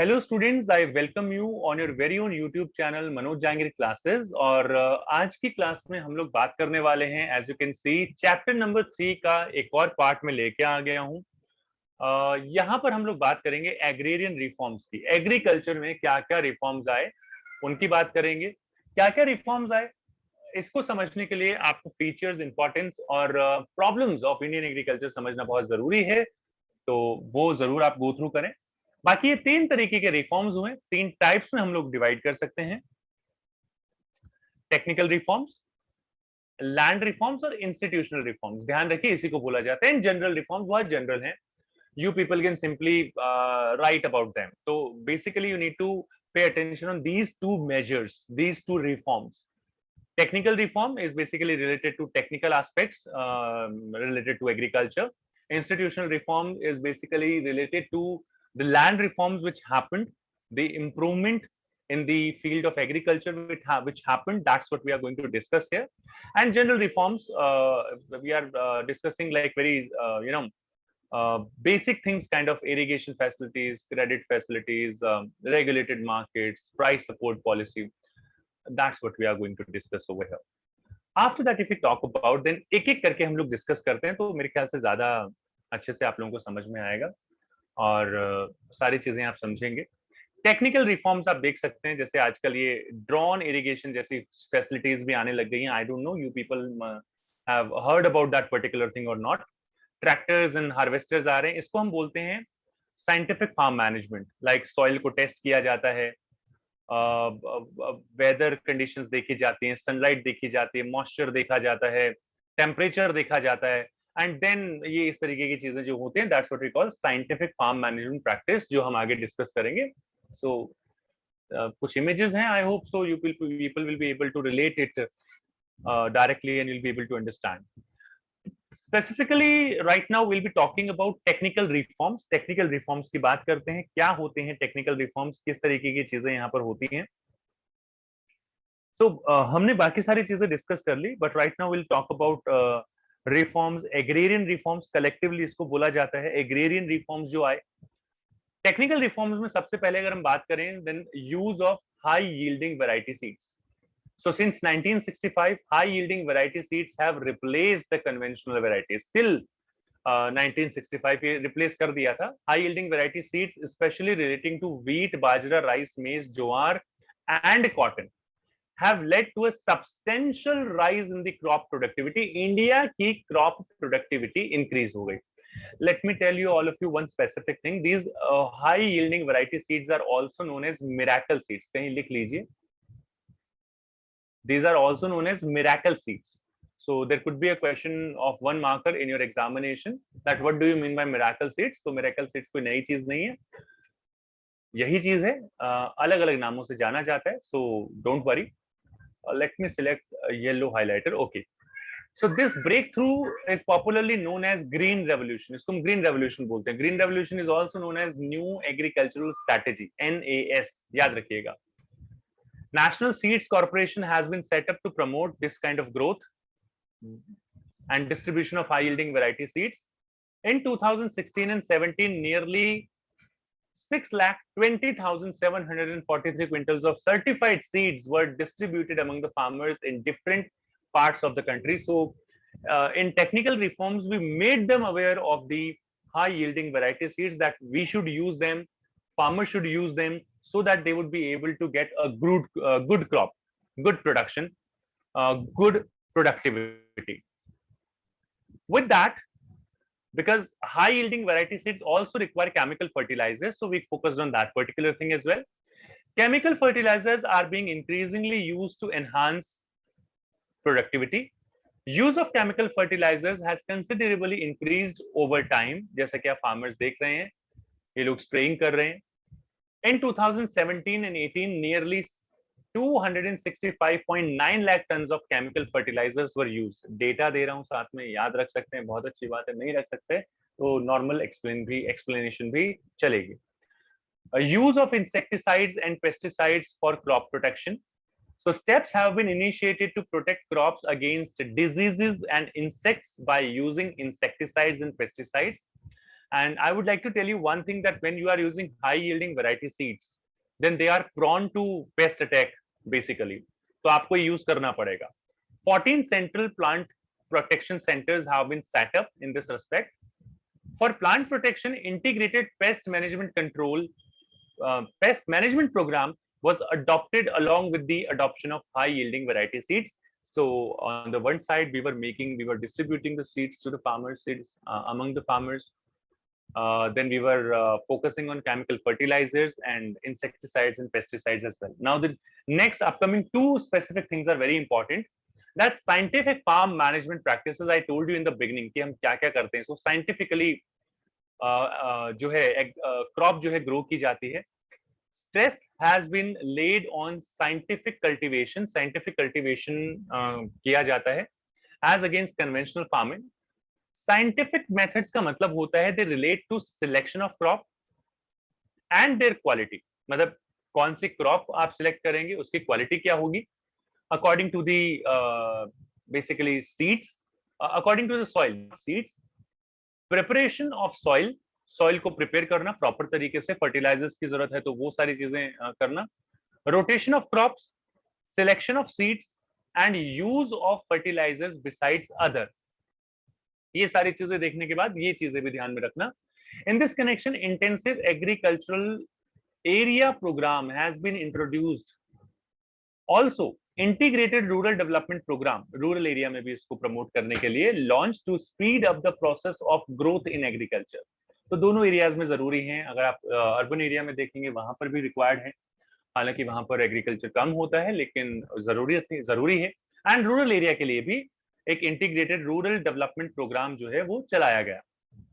Hello students, I welcome you on your very own YouTube channel Manoj Jangir classes. और आज की class में हम लोग बात करने वाले हैं, as you can see, chapter number 3 का एक और पार्ट में लेके आ गया हूँ। यहाँ पर हम लोग बात करेंगे एग्रेरियन रिफॉर्म्स की। एग्रीकल्चर में क्या क्या रिफॉर्म्स आए उनकी बात करेंगे। क्या क्या रिफॉर्म्स आए इसको समझने के लिए आपको फीचर्स, इंपॉर्टेंस और प्रॉब्लम्स ऑफ इंडियन एग्रीकल्चर समझना बहुत जरूरी है, तो वो जरूर आप गो थ्रू करें। बाकी ये 3 तरीके के रिफॉर्म्स हुए, 3 टाइप्स में हम लोग डिवाइड कर सकते हैं। टेक्निकल रिफॉर्म्स, लैंड रिफॉर्म्स और इंस्टीट्यूशनल रिफॉर्म्स। ध्यान रखिए, इसी को बोला जाता है। जनरल रिफॉर्म्स बहुत जनरल हैं, you people can simply write about them. So basically you need to pay attention on these two measures, these two reforms. Technical reform is basically related to technical aspects related to agriculture. Institutional reform is basically related to the land reforms which happened, the improvement in the field of agriculture which happened. That's what we are going to discuss here. And general reforms, we are discussing like very basic things, kind of irrigation facilities, credit facilities, regulated markets, price support policy. That's what we are going to discuss over here. After that, if we talk about, then एक एक करके हम लोग discuss करते हैं, तो मेरे ख्याल से ज्यादा अच्छे से आप लोगों को समझ में आएगा और सारी चीजें आप समझेंगे। टेक्निकल रिफॉर्म्स आप देख सकते हैं, जैसे आजकल ये ड्रोन इरिगेशन जैसी फैसिलिटीज भी आने लग गई हैं। I don't know you people have heard about that particular thing और नॉट। ट्रैक्टर्स एंड हार्वेस्टर्स आ रहे हैं, इसको हम बोलते हैं scientific farm management. Like soil को टेस्ट किया जाता है, वेदर कंडीशंस देखी जाती हैं, सनलाइट देखी जाती है, मॉइस्चर देखा जाता है, टेम्परेचर देखा जाता है, एंड देन ये इस तरीके की चीजें जो होती हैं, that's what we call scientific farm management practice, जो हम आगे डिस्कस करेंगे। सो कुछ इमेजेस हैं, I hope so you people will be able to relate it directly and will be able to understand. Specifically right now will be talking about technical reforms. Technical reforms की बात करते हैं, क्या होते हैं technical reforms, किस तरीके की चीजें यहाँ पर होती हैं। तो हमने बाकी सारी चीजें डिस्कस कर ली, but right now will talk about reforms, agrarian reforms collectively इसको बोला जाता है। एग्रेरियन रिफॉर्म्स जो आए टेक्निकल रिफॉर्म्स में, सबसे पहले अगर हम बात करें, then use of high yielding variety seeds. So since 1965, high yielding variety seeds have replaced the conventional varieties. Till 1965 ये replace कर दिया था. High yielding variety seeds, especially relating to wheat, bajra, rice, maize, jowar and cotton, have led to a substantial rise in the crop productivity. India की crop productivity increase हो गई. Let me tell you all of you one specific thing. These high yielding variety seeds are also known as miracle seeds. कहीं लिख लीजिए. These are also known as miracle seeds. So there could be a question of 1 marker in your examination that what do you mean by miracle seeds? तो miracle seeds कोई नई चीज नहीं है, यही चीज है, अलग अलग नामों से जाना जाता है. So don't worry. Let me select a yellow highlighter. Okay. So this breakthrough is popularly known as green revolution. इसको हम green revolution बोलते हैं. Green revolution is also known as new agricultural strategy, NAS. याद रखिएगा. National Seeds Corporation has been set up to promote this kind of growth and distribution of high-yielding variety seeds. In 2016 and 17, nearly 6,20,743 quintals of certified seeds were distributed among the farmers in different parts of the country. So, in technical reforms, we made them aware of the high-yielding variety seeds, that we should use them, farmers should use them, so that they would be able to get a good crop, good production, good productivity. With that, because high yielding variety seeds also require chemical fertilizers, so we focused on that particular thing as well. Chemical fertilizers are being increasingly used to enhance productivity. Use of chemical fertilizers has considerably increased over time. जैसा कि आप farmers देख रहे हैं, ये लोग spraying कर रहे हैं. In 2017 and 18, nearly 265.9 lakh tons of chemical fertilizers were used. Data दे रहा हूँ साथ में, याद रख सकते हैं, बहुत अच्छी बात है. नहीं रख सकते तो normal explanation भी चलेगी. Use of insecticides and pesticides for crop protection. So steps have been initiated to protect crops against diseases and insects by using insecticides and pesticides. And I would like to tell you one thing, that when you are using high yielding variety seeds, then they are prone to pest attack basically. तो आपको use करना पड़ेगा. 14 central plant protection centers have been set up in this respect. For plant protection, integrated pest management program was adopted along with the adoption of high yielding variety seeds. So on the one side, we were distributing the seeds to the farmers, among the farmers. Then we were focusing on chemical fertilizers and insecticides and pesticides as well. Now the next upcoming two specific things are very important. That scientific farm management practices, I told you in the beginning कि हम क्या क्या करते हैं. So scientifically जो है crop जो है grow की जाती है. Stress has been laid on scientific cultivation. Scientific cultivation किया जाता है as against conventional farming. Scientific methods का मतलब होता है they relate to selection of crop and their quality. मतलब कौन सी crop आप select करेंगे, उसकी quality क्या होगी, according to the basically seeds, according to the soil. Seeds, preparation of soil, soil को prepare करना proper तरीके से, fertilizers की जरूरत है तो वो सारी चीजें करना, rotation of crops, selection of seeds and use of fertilizers besides other. ये सारी चीजें देखने के बाद ये चीजें भी ध्यान में रखना. In this connection, intensive agricultural area program has been introduced. Also, integrated rural development program, rural area में भी इसको promote करने के लिए launched to speed up the process of growth in agriculture. तो दोनों areas में जरूरी हैं. अगर आप urban area में देखेंगे वहां पर भी required है, हालांकि वहां पर agriculture कम होता है लेकिन जरूरी है. And rural area के लिए भी एक integrated rural development program जो है वो चलाया गया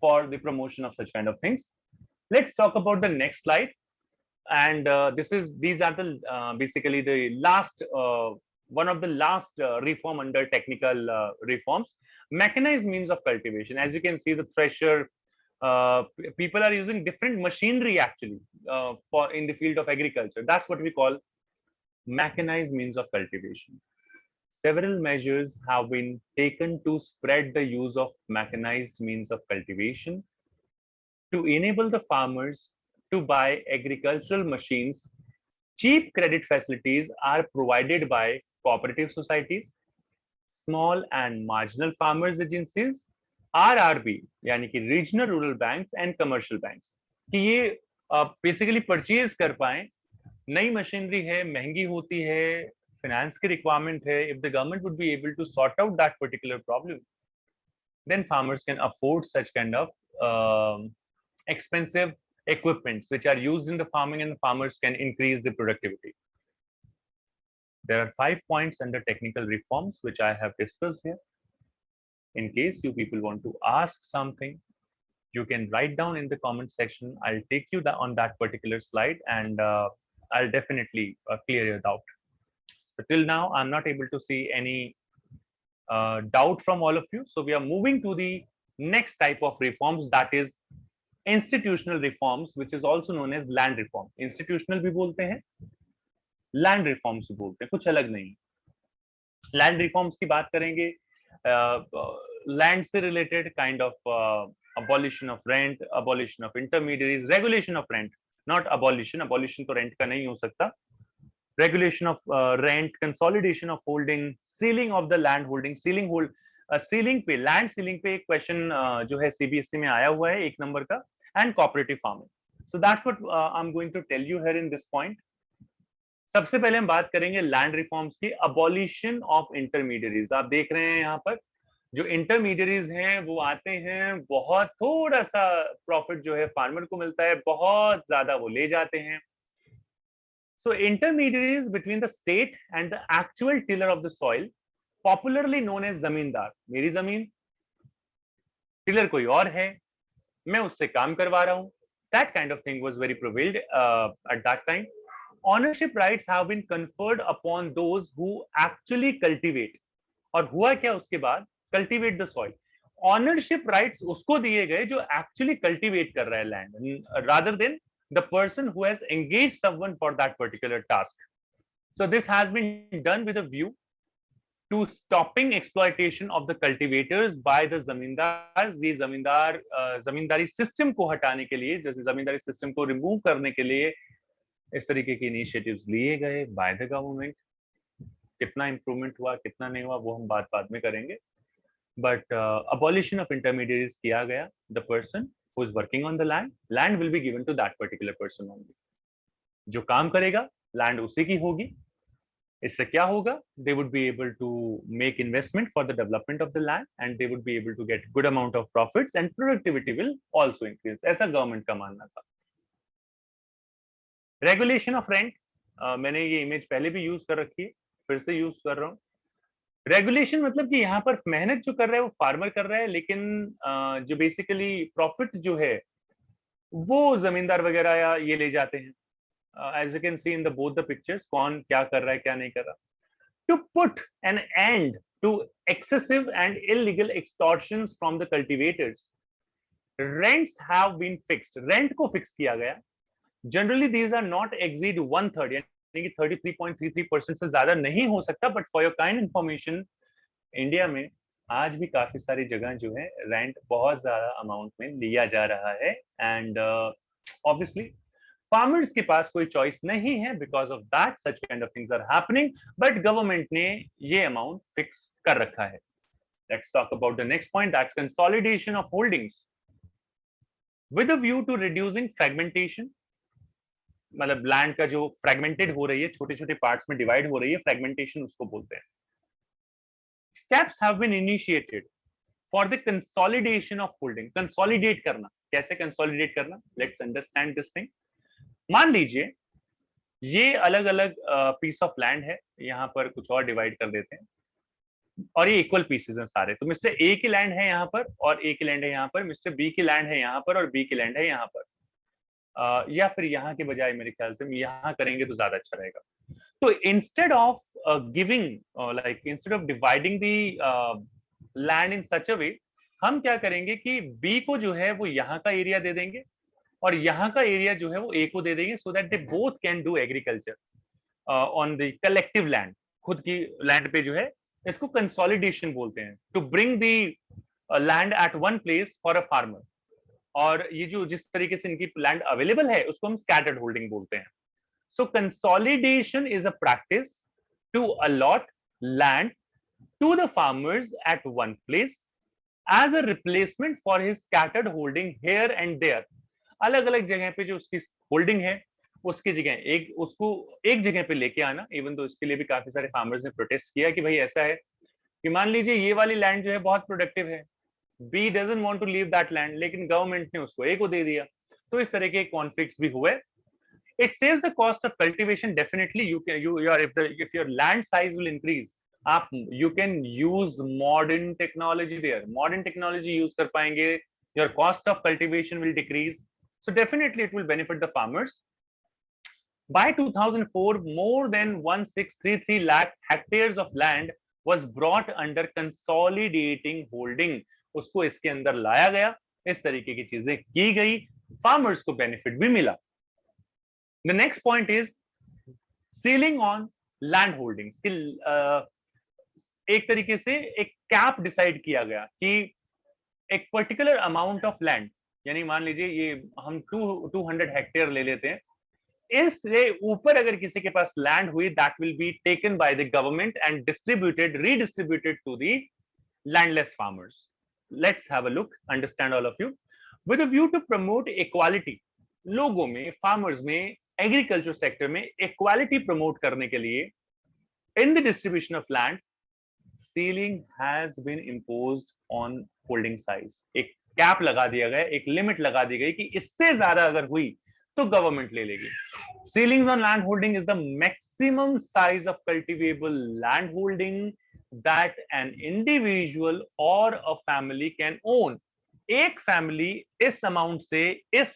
for the promotion of such kind of things. Let's talk about the next slide. And these are the basically the last one of the last reform under technical reforms. Mechanized means of cultivation. As you can see, the thresher, people are using different machinery actually for in the field of agriculture. That's what we call mechanized means of cultivation. Several measures have been taken to spread the use of mechanized means of cultivation to enable the farmers to buy agricultural machines. Cheap credit facilities are provided by cooperative societies, small and marginal farmers agencies, RRB यानी कि regional rural banks and commercial banks, कि ये basically purchase कर पाएं. नई machinery है, महंगी होती है, finance की requirement है. If the government would be able to sort out that particular problem, then farmers can afford such kind of expensive equipments which are used in the farming, and the farmers can increase the productivity. There are 5 points under technical reforms which I have discussed here. In case you people want to ask something, you can write down in the comment section. I'll take you on that particular slide and I'll definitely clear your doubt. So till now, I'm not able to see any doubt from all of you. So we are moving to the next type of reforms, that is institutional reforms, which is also known as land reform. Institutional भी बोलते हैं, land reforms भी बोलते हैं, कुछ अलग नहीं. Land reforms की बात करेंगे, land से related kind of abolition of rent, abolition of intermediaries, regulation of rent, not abolition. Abolition तो rent का नहीं हो सकता. Regulation of rent, consolidation of holding, ceiling of the land holding, ceiling पे, land ceiling पे एक question जो है CBSE में आया हुआ है 1 नंबर का, and cooperative farming. So that's what I'm going to tell you here in this point. सबसे पहले हम बात करेंगे land reforms की. Abolition of intermediaries. आप देख रहे हैं यहाँ पर जो intermediaries हैं वो आते हैं, बहुत थोड़ा सा profit जो है farmer को मिलता है, बहुत ज्यादा वो ले जाते हैं. So intermediaries between the state and the actual tiller of the soil, popularly known as zamindar. मेरी जमीन, tiller कोई और है, मैं उससे काम करवा रहा हूं. That kind of thing was very prevalent at that time. Ownership rights have been conferred upon those who actually cultivate. और हुआ क्या उसके बाद? Cultivate the soil. Ownership rights उसको दिए गए जो actually cultivate कर रहा है land, rather than the person who has engaged someone for that particular task. So this has been done with a view to stopping exploitation of the cultivators by the zamindars. ये जमींदारी system को हटाने के लिए, जैसे जमींदारी system को remove करने के लिए इस तरीके के इनिशिएटिव्स लिए गए बाय द गवर्नमेंट। कितना इंप्रूवमेंट हुआ कितना नहीं हुआ वो हम बाद में करेंगे, बट अबॉलिशन ऑफ इंटरमीडिएट्स किया गया। The person who is working on the land will be given to that particular person only. जो काम करेगा लैंड उसी की होगी। इससे क्या होगा, they would be able to make investment for the development of the land and they would be able to get good amount of profits and productivity will also increase, ऐसा गवर्नमेंट का मानना था। रेगुलेशन ऑफ रेंट, मैंने ये image पहले भी use कर रखी है, फिर से यूज कर रहा हूँ। रेगुलेशन मतलब कि यहाँ पर मेहनत जो कर रहा है वो फार्मर कर रहा है, लेकिन जो बेसिकली प्रॉफिट जो है वो जमींदार वगैरह या ये ले जाते हैं। As you can see in both the pictures, कौन क्या कर रहा है क्या नहीं कर रहा। To put an end to excessive and illegal extortions from the cultivators, rents have been fixed. Rent को fix किया गया। Generally these are not exceed 1/3, यानी कि 33.33% से ज्यादा नहीं हो सकता। But for your kind information, India में आज भी काफी सारी जगह जो है रेंट बहुत ज्यादा अमाउंट में लिया जा रहा है। एंड ऑब्वियसली फार्मर्स के पास कोई चॉइस नहीं है, because of that such kind of things are happening, but government ने ये अमाउंट फिक्स कर रखा है। Let's talk about the next point, that's consolidation of holdings with a view to reducing fragmentation. मतलब लैंड का जो फ्रेगमेंटेड हो रही है, छोटे छोटे पार्ट्स में डिवाइड हो रही है, फ्रेगमेंटेशन उसको बोलते हैं। Steps have been initiated for the consolidation of holding. Consolidate करना, कैसे कंसोलिडेट करना, लेट्स अंडरस्टैंड दिस थिंग। मान लीजिए ये अलग अलग पीस ऑफ लैंड है, यहाँ पर कुछ और डिवाइड कर देते हैं और ये इक्वल पीसेस हैं सारे। तो मिस्टर ए की लैंड है यहाँ पर और ए की लैंड है यहाँ पर, मिस्टर बी की लैंड है यहाँ पर और बी की लैंड है यहाँ पर। या फिर यहाँ के बजाय मेरे ख्याल से यहाँ करेंगे तो ज्यादा अच्छा रहेगा। तो instead of instead of dividing the land in such a way, हम क्या करेंगे कि बी को जो है वो यहाँ का एरिया दे देंगे और यहाँ का एरिया जो है वो ए को दे देंगे, so that they both can do agriculture on the collective land. खुद की लैंड पे जो है, इसको कंसोलिडेशन बोलते हैं, to bring the land at one place for a farmer. और ये जो जिस तरीके से इनकी लैंड अवेलेबल है उसको हम स्कैटर्ड होल्डिंग बोलते हैं। So consolidation is a practice to allot land to the farmers at one place as a replacement for his scattered holding here and there. अलग अलग जगह पे जो उसकी होल्डिंग है उसकी जगह उसको एक जगह पे लेके आना। इवन तो इसके लिए भी काफी सारे फार्मर्स ने प्रोटेस्ट किया कि भाई ऐसा है कि मान लीजिए ये वाली लैंड जो है बहुत प्रोडक्टिव है, be doesn't want to leave that land, लेकिन गवर्नमेंट ने उसको ए को दे दिया। तो इस तरह के कॉन्फ्लिक्ट्स भी हुए। It saves the cost of cultivation. Definitely you can if your land size will increase, आप you can use modern technology there, modern technology use कर पाएंगे, your cost of cultivation will decrease, so definitely it will benefit the farmers. By 2004, more than 1633 lakh hectares of land was brought under consolidating holding. उसको इसके अंदर लाया गया, इस तरीके की चीजें की गई, फार्मर्स को बेनिफिट भी मिला। The next point is ceiling on land holdings. एक तरीके से एक कैप डिसाइड किया गया कि एक पर्टिकुलर अमाउंट ऑफ लैंड, यानी मान लीजिए ये हम 200 हेक्टेयर ले लेते हैं, इससे ऊपर अगर किसी के पास लैंड हुई, that will be taken by the government and redistributed to the landless farmers. Let's have a look, understand all of you. With a view to promote equality, लोगों में, फार्मर्स में, एग्रीकल्चर सेक्टर में equality promote करने के लिए in the distribution of land, ceiling has been imposed on holding size. एक cap लगा दिया गया, एक लिमिट लगा दी गई कि इससे ज्यादा अगर हुई तो गवर्नमेंट ले लेगी। Ceilings on land holding is the maximum size of cultivable land holding that an individual और अ फैमिली कैन ओन। एक फैमिली इस अमाउंट से, इस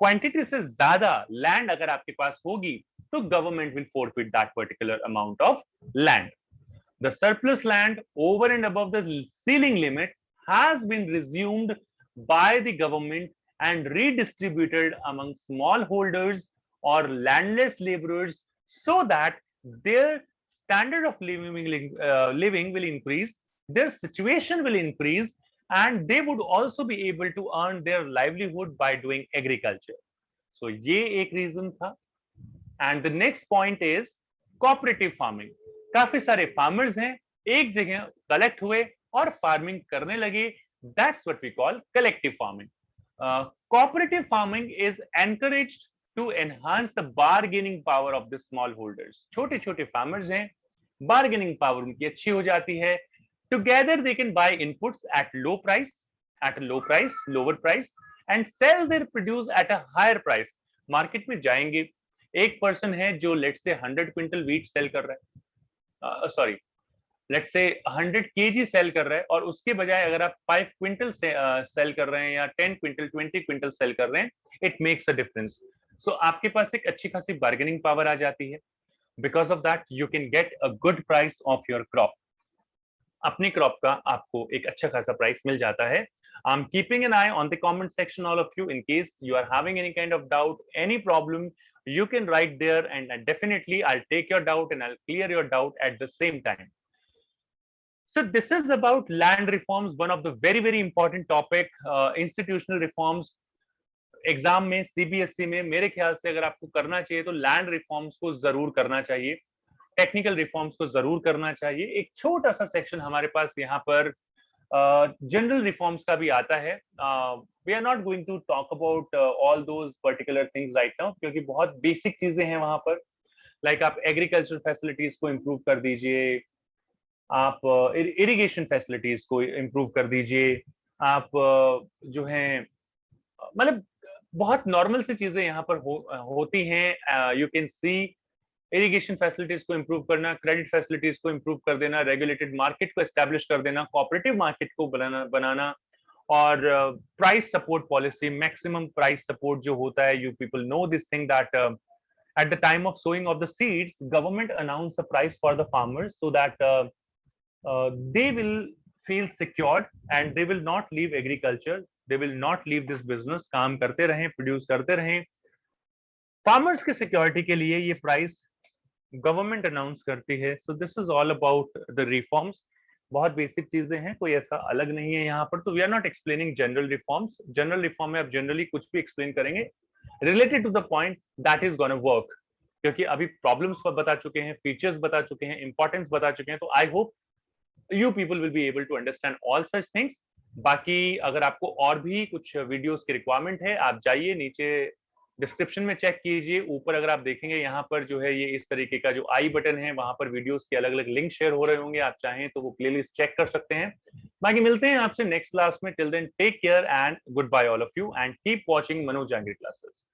क्वांटिटी से ज्यादा लैंड अगर आपके पास होगी तो government will forfeit that particular amount of land. The surplus land over and above the ceiling limit has been resumed by the government and redistributed among smallholders or landless laborers so that their standard of living will increase, their situation will increase, and they would also be able to earn their livelihood by doing agriculture. So ये एक reason था. And the next point is cooperative farming. काफी सारे farmers हैं, एक जगह collect हुए और farming करने लगे. That's what we call collective farming. Cooperative farming is encouraged to enhance the bargaining power of the smallholders. छोटे छोटे farmers हैं, bargaining power उनकी अच्छी हो जाती है. Together they can buy inputs at lower price, and sell their produce at a higher price. Market में जाएंगे, एक पर्सन है जो let's say 100 quintal wheat cell कर रहा है, sorry let's say 100 KG cell कर रहा है, और उसके बजाय अगर आप 5 क्विंटल सेल कर रहे हैं या 10 क्विंटल 20 क्विंटल सेल कर रहे हैं, इट मेक्स अ डिफरेंस. सो आपके पास एक अच्छी खासी बार्गेनिंग पावर आ जाती है. Because of that you can get a good price of your crop. अपनी क्रॉप का आपको एक अच्छा खासा प्राइस मिल जाता है. I'm keeping an eye on the comment section, all of you. In case you are having any kind of doubt, any problem, you can write there, and definitely I'll take your doubt and I'll clear your doubt at the same time. So this is about land reforms, one of the very, very important topic. Institutional reforms. Exam में CBSE में मेरे ख्याल से अगर आपको करना चाहिए तो लैंड रिफॉर्म्स को जरूर करना चाहिए, टेक्निकल रिफॉर्म्स को जरूर करना चाहिए. एक छोटा सा सेक्शन हमारे पास यहाँ पर जनरल रिफॉर्म्स का भी आता है. We are not going to talk about all those particular things right now, क्योंकि बहुत बेसिक चीजें हैं वहां पर. लाइक आप एग्रीकल्चर फैसिलिटीज को इम्प्रूव कर दीजिए, आप इरिगेशन फैसिलिटीज को इम्प्रूव कर दीजिए, आप जो है मतलब बहुत नॉर्मल सी चीजें यहाँ पर होती हैं. You can C irrigation facilities को इम्प्रूव करना, क्रेडिट फैसिलिटीज को इम्प्रूव कर देना, रेगुलेटेड मार्केट को एस्टैब्लिश कर देना, कोऑपरेटिव मार्केट को बनाना, और price support policy, maximum price support जो होता है. You people know this thing that at the time of sowing of the seeds, government announce the price for the farmers so that they will feel secured and they will not leave agriculture, they will not leave this business. काम करते रहें, produce करते रहें. Farmers की security के लिए ये price government announce करती है. So this is all about the reforms. बहुत बेसिक चीजें हैं, कोई ऐसा अलग नहीं है यहाँ पर. तो we are not explaining general reforms. General reform में आप जनरली कुछ भी एक्सप्लेन करेंगे related to the point that is gonna work, क्योंकि अभी प्रॉब्लम्स बता चुके हैं, फीचर्स बता चुके हैं, इंपॉर्टेंस बता चुके हैं. तो I hope you people will be able to understand all such things. बाकी अगर आपको और भी कुछ वीडियोस की रिक्वायरमेंट है, आप जाइए नीचे डिस्क्रिप्शन में चेक कीजिए. ऊपर अगर आप देखेंगे यहाँ पर जो है ये इस तरीके का जो आई बटन है, वहां पर वीडियोस के अलग अलग लिंक शेयर हो रहे होंगे. आप चाहें तो वो प्लेलिस्ट चेक कर सकते हैं. बाकी मिलते हैं आपसे नेक्स्ट क्लास में. Till then take care and good bye all of you, and keep watching Manoj Jangir classes.